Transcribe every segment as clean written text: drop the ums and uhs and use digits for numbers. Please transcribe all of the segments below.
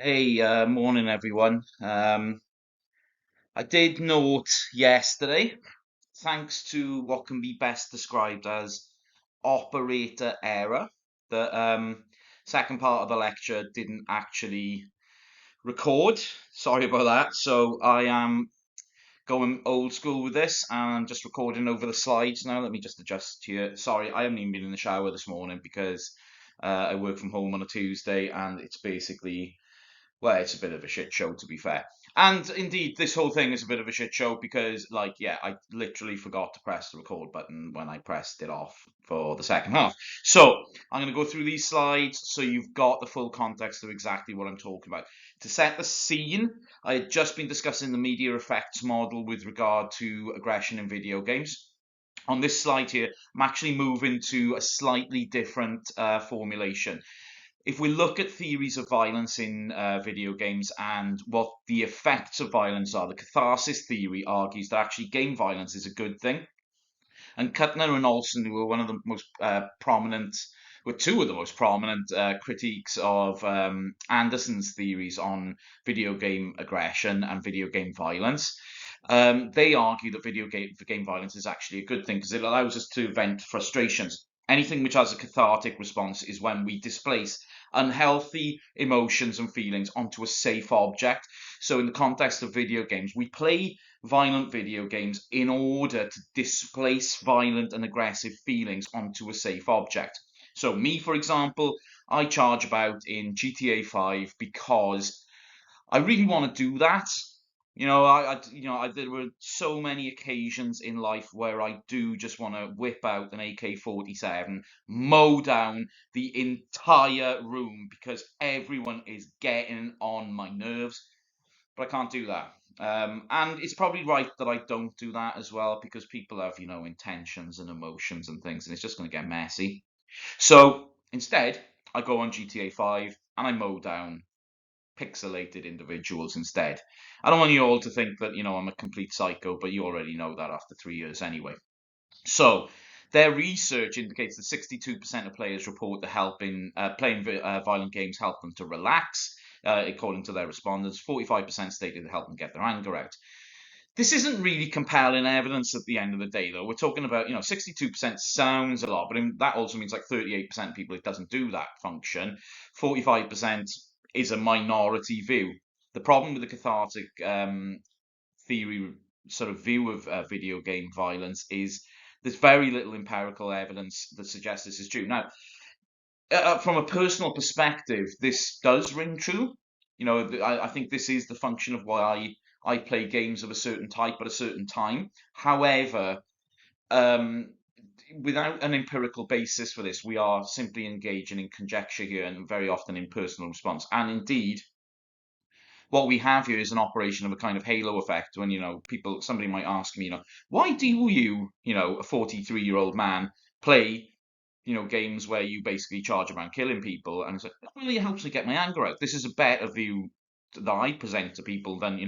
Hey, morning everyone. I did note yesterday, thanks to what can be best described as operator error, that second part of the lecture didn't actually record. Sorry about that. So I am going old school with this and just recording over the slides now. Let me just adjust here. Sorry, I haven't even been in the shower this morning because I work from home on a Tuesday and it's basically well, it's a bit of a shit show to be fair. And indeed, this whole thing is a bit of a shit show because, like, yeah, I literally forgot to press the record button when I pressed it off for the second half. So I'm going to go through these slides so you've got the full context of exactly what I'm talking about. To set the scene, I had just been discussing the media effects model with regard to aggression in video games. On this slide here, I'm actually moving to a slightly different formulation. If we look at theories of violence in video games and what the effects of violence are, the catharsis theory argues that actually game violence is a good thing. And Kuttner and Olson, who were one of the most prominent, were two of the most prominent critiques of Anderson's theories on video game aggression and video game violence. They argue that game violence is actually a good thing because it allows us to vent frustrations. Anything which has a cathartic response is when we displace unhealthy emotions and feelings onto a safe object. So in the context of video games, we play violent video games in order to displace violent and aggressive feelings onto a safe object. So me, for example, I charge about in GTA 5 because I really want to do that. There were so many occasions in life where I do just want to whip out an AK-47, mow down the entire room because everyone is getting on my nerves, but I can't do that. And it's probably right that I don't do that as well because people have, intentions and emotions and things, and it's just going to get messy. So instead, I go on GTA 5 and I mow down pixelated individuals instead. I don't want you all to think that, I'm a complete psycho, but you already know that after 3 years anyway. So their research indicates that 62% of players report that playing violent games help them to relax. According to their respondents, 45% stated it helped them get their anger out. This isn't really compelling evidence at the end of the day, though. We're talking about, 62% sounds a lot, but that also means like 38% of people it doesn't do that function. 45% is a minority view. The problem with the cathartic theory sort of view of video game violence is there's very little empirical evidence that suggests this is true. Now, from a personal perspective, this does ring true. I think this is the function of why I play games of a certain type at a certain time. However, um, without an empirical basis for this, we are simply engaging in conjecture here and very often in personal response. And indeed, what we have here is an operation of a kind of halo effect when, somebody might ask me, why do you, a 43-year-old man, play games where you basically charge around killing people, and it's like, well, it helps me get my anger out. This is a better view that I present to people than,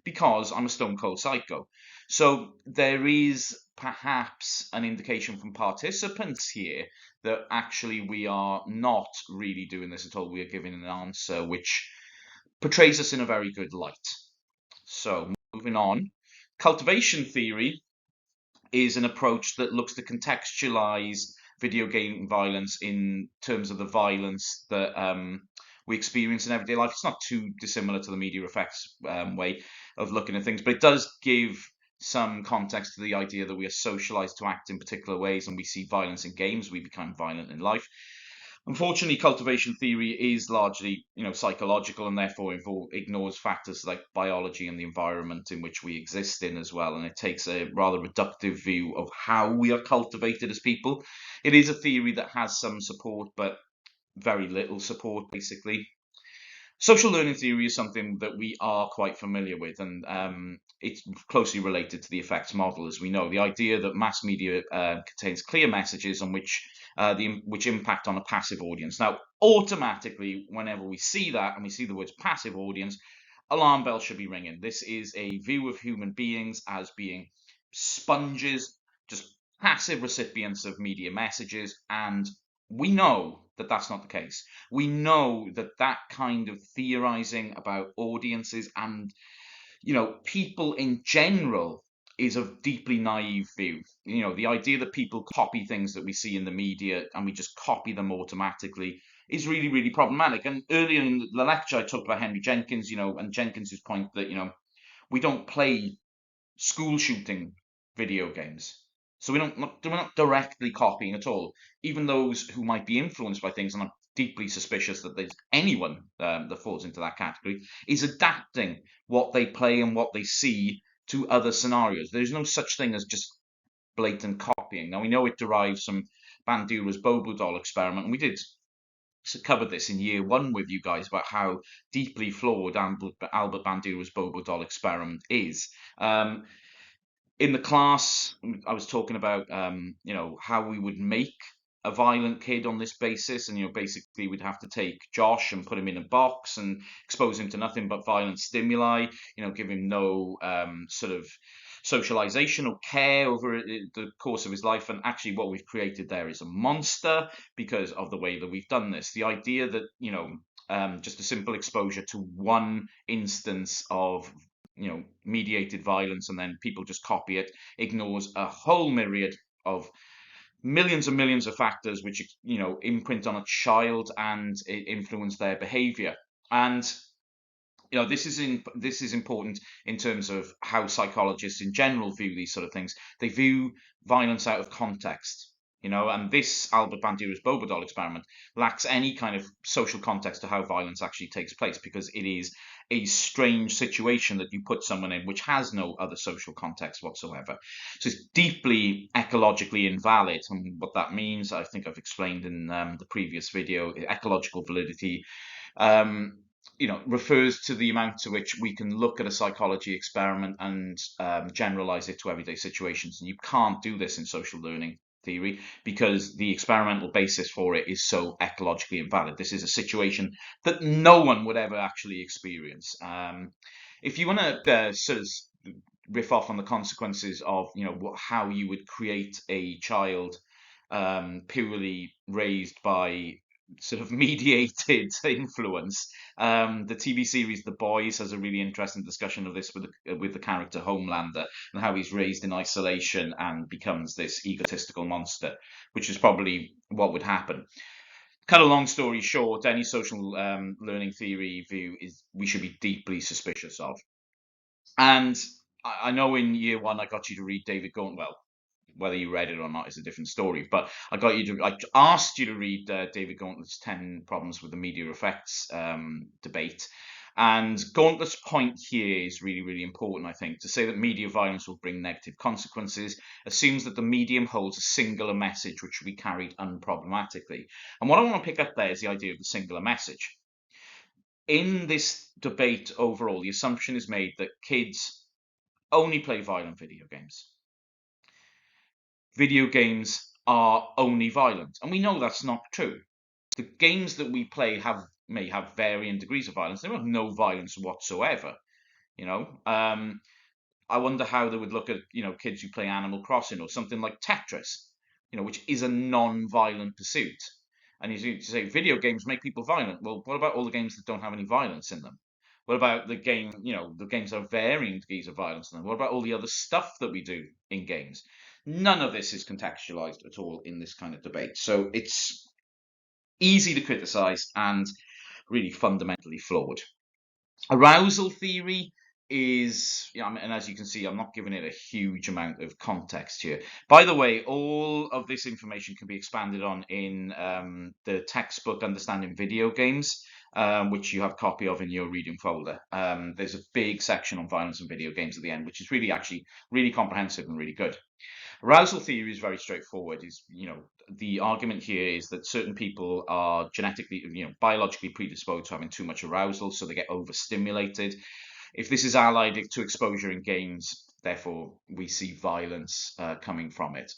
because I'm a stone cold psycho. So there is perhaps an indication from participants here that actually we are not really doing this at all. We are giving an answer which portrays us in a very good light. So moving on, cultivation theory is an approach that looks to contextualize video game violence in terms of the violence that we experience in everyday life. It's not too dissimilar to the media effects way of looking at things, but it does give some context to the idea that we are socialized to act in particular ways, and we see violence in games, we become violent in life. Unfortunately, cultivation theory is largely, psychological and therefore ignores factors like biology and the environment in which we exist in as well. And it takes a rather reductive view of how we are cultivated as people. It is a theory that has some support, but very little support, basically. Social learning theory is something that we are quite familiar with, and it's closely related to the effects model, as we know. The idea that mass media contains clear messages on which impact on a passive audience. Now, automatically, whenever we see that and we see the words passive audience, alarm bells should be ringing. This is a view of human beings as being sponges, just passive recipients of media messages, and We know that that's not the case. We know that that kind of theorizing about audiences and, people in general is a deeply naive view. The idea that people copy things that we see in the media and we just copy them automatically is really, really problematic. And earlier in the lecture, I talked about Henry Jenkins, and Jenkins's point that, we don't play school shooting video games. So we're not directly copying at all. Even those who might be influenced by things, and I'm deeply suspicious that there's anyone that falls into that category, is adapting what they play and what they see to other scenarios. There's no such thing as just blatant copying. Now, we know it derives from Bandura's Bobo doll experiment, and we did cover this in year one with you guys about how deeply flawed Albert Bandura's Bobo doll experiment is. In the class, I was talking about, how we would make a violent kid on this basis. And, basically we'd have to take Josh and put him in a box and expose him to nothing but violent stimuli, give him no sort of socialization or care over the course of his life. And actually what we've created there is a monster because of the way that we've done this. The idea that, just a simple exposure to one instance of mediated violence and then people just copy it, ignores a whole myriad of millions and millions of factors which imprint on a child and influence their behavior. And this is important in terms of how psychologists in general view these sort of things. They view violence out of context. And this Albert Bandura's Bobo doll experiment lacks any kind of social context to how violence actually takes place, because it is a strange situation that you put someone in which has no other social context whatsoever. So it's deeply ecologically invalid. And what that means, I think I've explained in the previous video. Ecological validity refers to the amount to which we can look at a psychology experiment and generalize it to everyday situations. And you can't do this in social learning theory because the experimental basis for it is so ecologically invalid. This is a situation that no one would ever actually experience. If you want to sort of riff off on the consequences of how you would create a child purely raised by sort of mediated influence, the TV series The Boys has a really interesting discussion of this with the character Homelander and how he's raised in isolation and becomes this egotistical monster, which is probably what would happen. Cut a long story short, any social learning theory view is we should be deeply suspicious of. And I know in year one I got you to read David Gauntless. Well, whether you read it or not is a different story. But I asked you to read David Gauntlet's 10 Problems with the Media Effects debate. And Gauntlet's point here is really, really important, I think. To say that media violence will bring negative consequences assumes that the medium holds a singular message which will be carried unproblematically. And what I want to pick up there is the idea of the singular message. In this debate overall, the assumption is made that kids only play violent video games. Video games are only violent, and we know that's not true. The games that we play may have varying degrees of violence. They have no violence whatsoever. I wonder how they would look at kids who play Animal Crossing or something like Tetris, which is a non-violent pursuit. And you say video games make people violent. Well, what about all the games that don't have any violence in them? What about the games that have varying degrees of violence in them? What about all the other stuff that we do in games? None of this is contextualized at all in this kind of debate. So it's easy to criticize and really fundamentally flawed. Arousal theory is, and as you can see, I'm not giving it a huge amount of context here. By the way, all of this information can be expanded on in the textbook Understanding Video Games, which you have a copy of in your reading folder. There's a big section on violence and video games at the end, which is really comprehensive and really good. Arousal theory is very straightforward. The argument here is that certain people are genetically, biologically predisposed to having too much arousal, so they get overstimulated. If this is allied to exposure in games, therefore we see violence coming from it.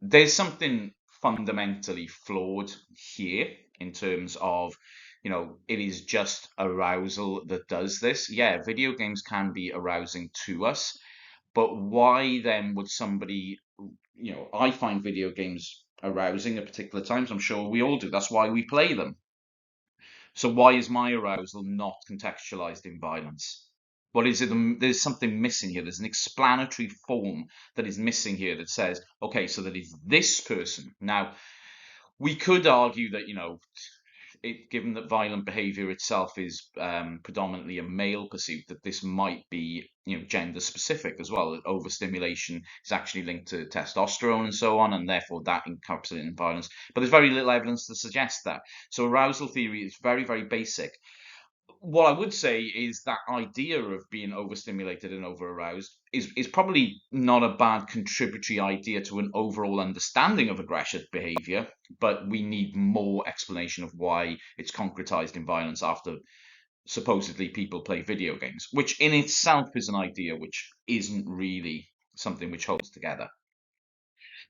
There's something fundamentally flawed here in terms of, it is just arousal that does this. Yeah, video games can be arousing to us, but why then would somebody, I find video games arousing at particular times. I'm sure we all do. That's why we play them. So why is my arousal not contextualized in violence? What is it? There's something missing here. There's an explanatory form that is missing here that says, okay, so that is this person. Now, we could argue that, given that violent behavior itself is predominantly a male pursuit, that this might be, gender specific as well. That overstimulation is actually linked to testosterone and so on, and therefore that encapsulates in violence. But there's very little evidence to suggest that. So arousal theory is very, very basic. What I would say is that idea of being overstimulated and over aroused is probably not a bad contributory idea to an overall understanding of aggressive behavior, but we need more explanation of why it's concretized in violence after supposedly people play video games, which in itself is an idea which isn't really something which holds together.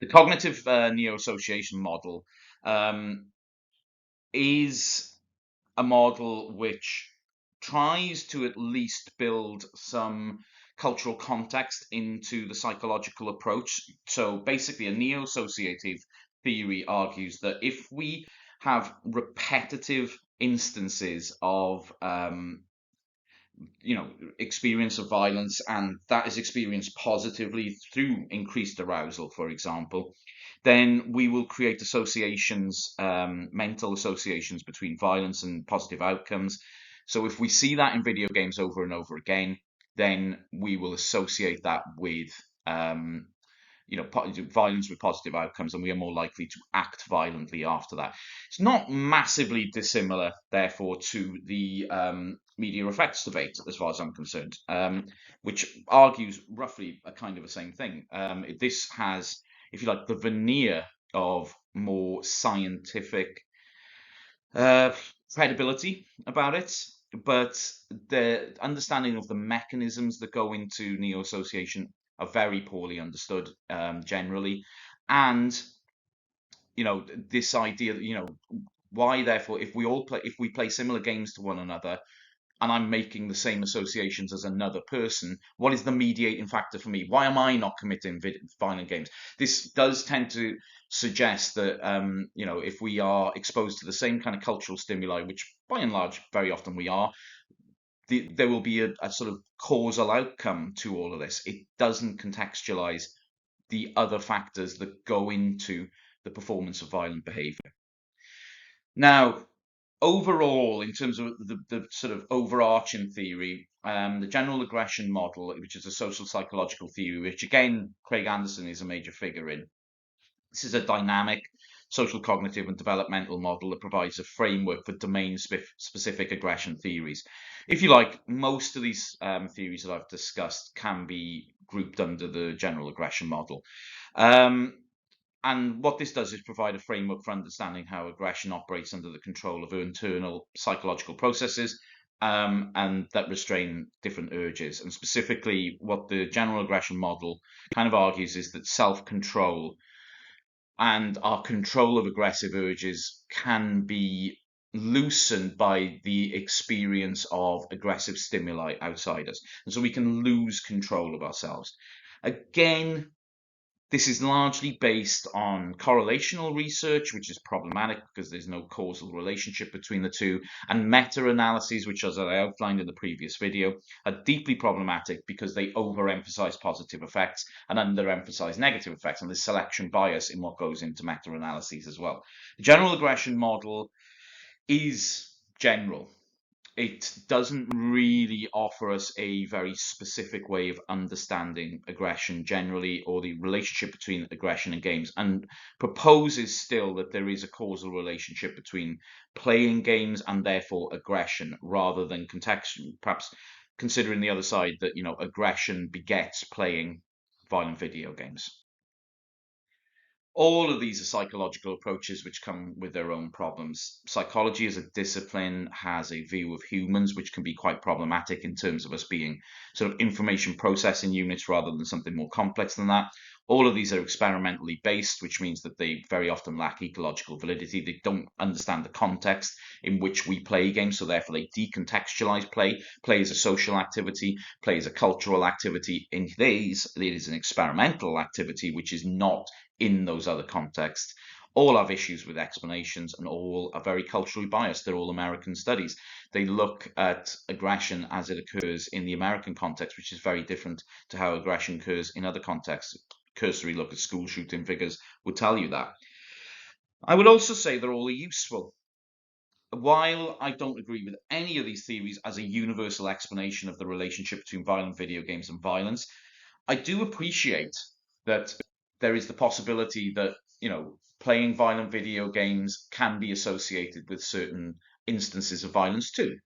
The cognitive neo-association model is a model which tries to at least build some cultural context into the psychological approach. So basically, a neo-associative theory argues that if we have repetitive instances of experience of violence, and that is experienced positively through increased arousal, for example, then we will create associations, mental associations between violence and positive outcomes. So if we see that in video games over and over again, then we will associate that with violence with positive outcomes, and we are more likely to act violently after that. It's not massively dissimilar, therefore, to the media effects debate, as far as I'm concerned, which argues roughly a kind of the same thing. This has, if you like, the veneer of more scientific credibility about it, but the understanding of the mechanisms that go into neo-association are very poorly understood generally, and this idea that why therefore if we play similar games to one another and I'm making the same associations as another person, what is the mediating factor for me? Why am I not committing violent games? This does tend to suggest that if we are exposed to the same kind of cultural stimuli, which by and large very often we are, there will be a sort of causal outcome to all of this. It doesn't contextualize the other factors that go into the performance of violent behavior. Now, overall, in terms of the sort of overarching theory, the general aggression model, which is a social psychological theory, which again, Craig Anderson is a major figure in. This is a dynamic social cognitive and developmental model that provides a framework for domain-specific aggression theories. If you like, most of these theories that I've discussed can be grouped under the general aggression model. And what this does is provide a framework for understanding how aggression operates under the control of internal psychological processes and that restrain different urges. And specifically, what the general aggression model kind of argues is that self-control and our control of aggressive urges can be loosened by the experience of aggressive stimuli outside us. And so we can lose control of ourselves. Again, this is largely based on correlational research, which is problematic because there's no causal relationship between the two, and meta-analyses, which, as I outlined in the previous video, are deeply problematic because they overemphasize positive effects and underemphasize negative effects, and there's selection bias in what goes into meta-analyses as well. The general aggression model is general. It doesn't really offer us a very specific way of understanding aggression generally, or the relationship between aggression and games, and proposes still that there is a causal relationship between playing games and therefore aggression, rather than perhaps considering the other side that aggression begets playing violent video games. All of these are psychological approaches which come with their own problems. Psychology as a discipline has a view of humans which can be quite problematic in terms of us being sort of information processing units rather than something more complex than that. All of these are experimentally based, which means that they very often lack ecological validity. They don't understand the context in which we play games, so therefore they decontextualize play. Play is a social activity, play is a cultural activity. In these, it is an experimental activity, which is not in those other contexts. All have issues with explanations and all are very culturally biased. They're all American studies. They look at aggression as it occurs in the American context, which is very different to how aggression occurs in other contexts. Cursory look at school shooting figures would tell you that. I would also say they're all useful. While I don't agree with any of these theories as a universal explanation of the relationship between violent video games and violence, I do appreciate that there is the possibility that, playing violent video games can be associated with certain instances of violence too.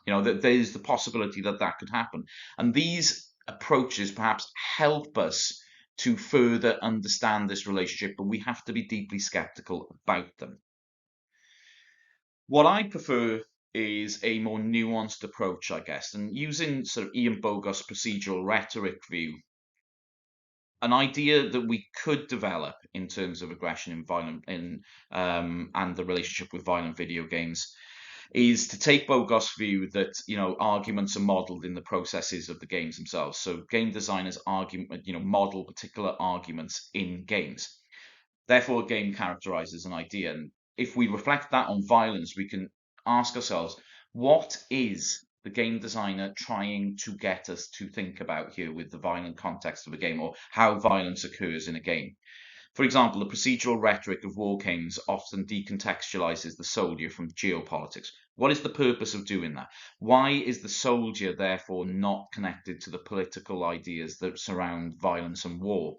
That there is the possibility that that could happen. And these approaches perhaps help us to further understand this relationship, but we have to be deeply skeptical about them. What I prefer is a more nuanced approach, I guess, and using sort of Ian Bogost's procedural rhetoric view, an idea that we could develop in terms of aggression and the relationship with violent video games is to take Bogost's view that arguments are modeled in the processes of the games themselves. So game designers model particular arguments in games. Therefore, a game characterizes an idea, and if we reflect that on violence, we can ask ourselves, what is the game designer trying to get us to think about here with the violent context of a game, or how violence occurs in a game? For example, the procedural rhetoric of war games often decontextualizes the soldier from geopolitics. What is the purpose of doing that? Why is the soldier therefore not connected to the political ideas that surround violence and war?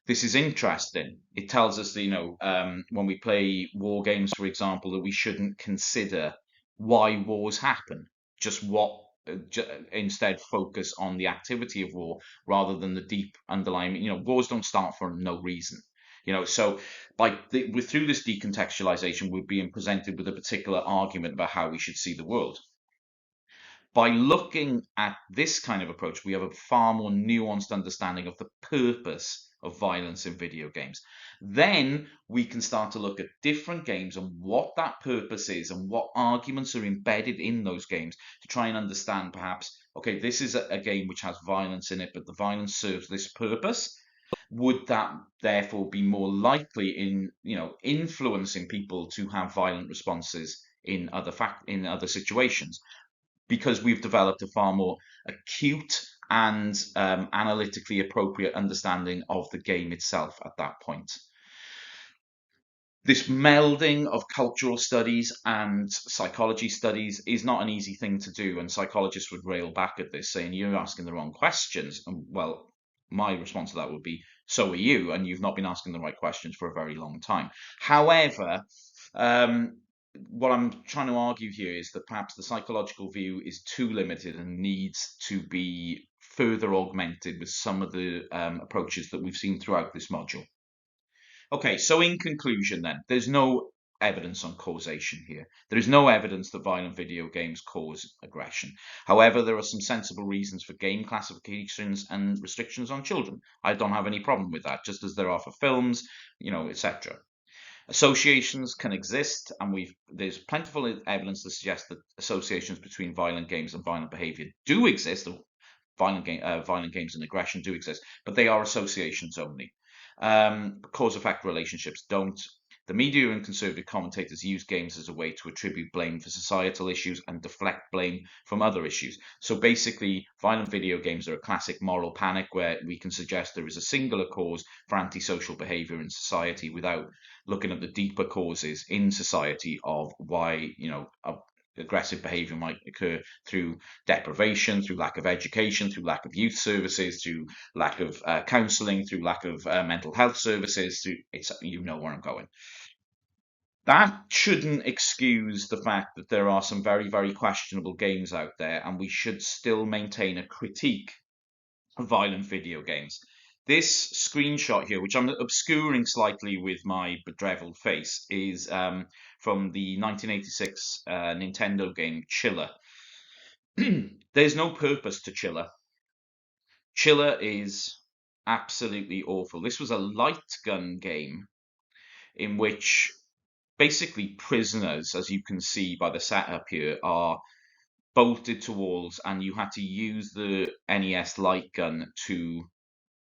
This is interesting. It tells us that, when we play war games, for example, that we shouldn't consider why wars happen, just instead focus on the activity of war rather than the deep underlying, wars don't start for no reason. So through this decontextualization, we're being presented with a particular argument about how we should see the world. By looking at this kind of approach, we have a far more nuanced understanding of the purpose of violence in video games. Then we can start to look at different games and what that purpose is and what arguments are embedded in those games to try and understand perhaps, okay, this is a game which has violence in it, but the violence serves this purpose. Would that therefore be more likely in influencing people to have violent responses in other situations? Because we've developed a far more acute and analytically appropriate understanding of the game itself at that point. This melding of cultural studies and psychology studies is not an easy thing to do, and psychologists would rail back at this, saying you're asking the wrong questions. And well, my response to that would be, so are you, and you've not been asking the right questions for a very long time. However, what I'm trying to argue here is that perhaps the psychological view is too limited and needs to be further augmented with some of the approaches that we've seen throughout this module. Okay, so in conclusion then, there's no evidence on causation here. There is no evidence that violent video games cause aggression. However, there are some sensible reasons for game classifications and restrictions on children. I don't have any problem with that, just as there are for films, etc. Associations can exist, and there's plentiful evidence to suggest that associations between violent games and violent behavior do exist, or violent games and aggression do exist, but they are associations only. Cause-effect relationships don't. The media and conservative commentators use games as a way to attribute blame for societal issues and deflect blame from other issues. So basically, violent video games are a classic moral panic where we can suggest there is a singular cause for antisocial behavior in society without looking at the deeper causes in society of why, aggressive behavior might occur through deprivation, through lack of education, through lack of youth services, through lack of counselling, through lack of mental health services. You know where I'm going. That shouldn't excuse the fact that there are some very, very questionable games out there, and we should still maintain a critique of violent video games. This screenshot here, which I'm obscuring slightly with my bedraggled face, is from the 1986 Nintendo game Chiller. There's no purpose to Chiller. Chiller is absolutely awful. This was a light gun game in which basically prisoners, as you can see by the setup here, are bolted to walls, and you had to use the NES light gun to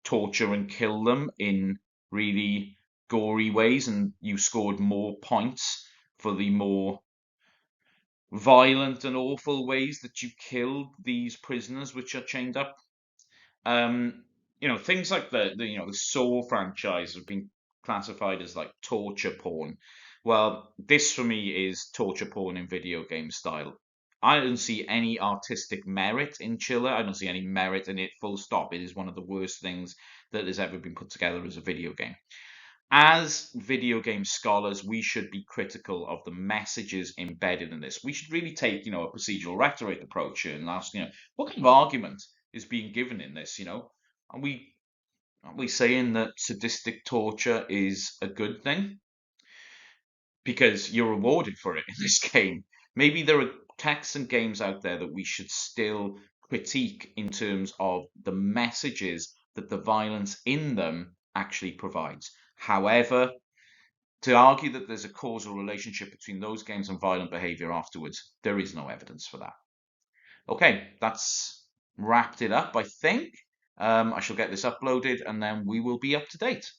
torture and kill them in really gory ways, and you scored more points for the more violent and awful ways that you killed these prisoners which are chained up. Um, things like the Saw franchise have been classified as like torture porn. Well, this for me is torture porn in video game style. I don't see any artistic merit in Chiller. I don't see any merit in it, full stop. It is one of the worst things that has ever been put together as a video game. As video game scholars, we should be critical of the messages embedded in this. We should really take, a procedural rhetoric approach here and ask, what kind of argument is being given in this, Are we saying that sadistic torture is a good thing? Because you're rewarded for it in this game. Maybe there are texts and games out there that we should still critique in terms of the messages that the violence in them actually provides. However, to argue that there's a causal relationship between those games and violent behavior afterwards, there is no evidence for that. Okay, that's wrapped it up, I think. I shall get this uploaded and then we will be up to date.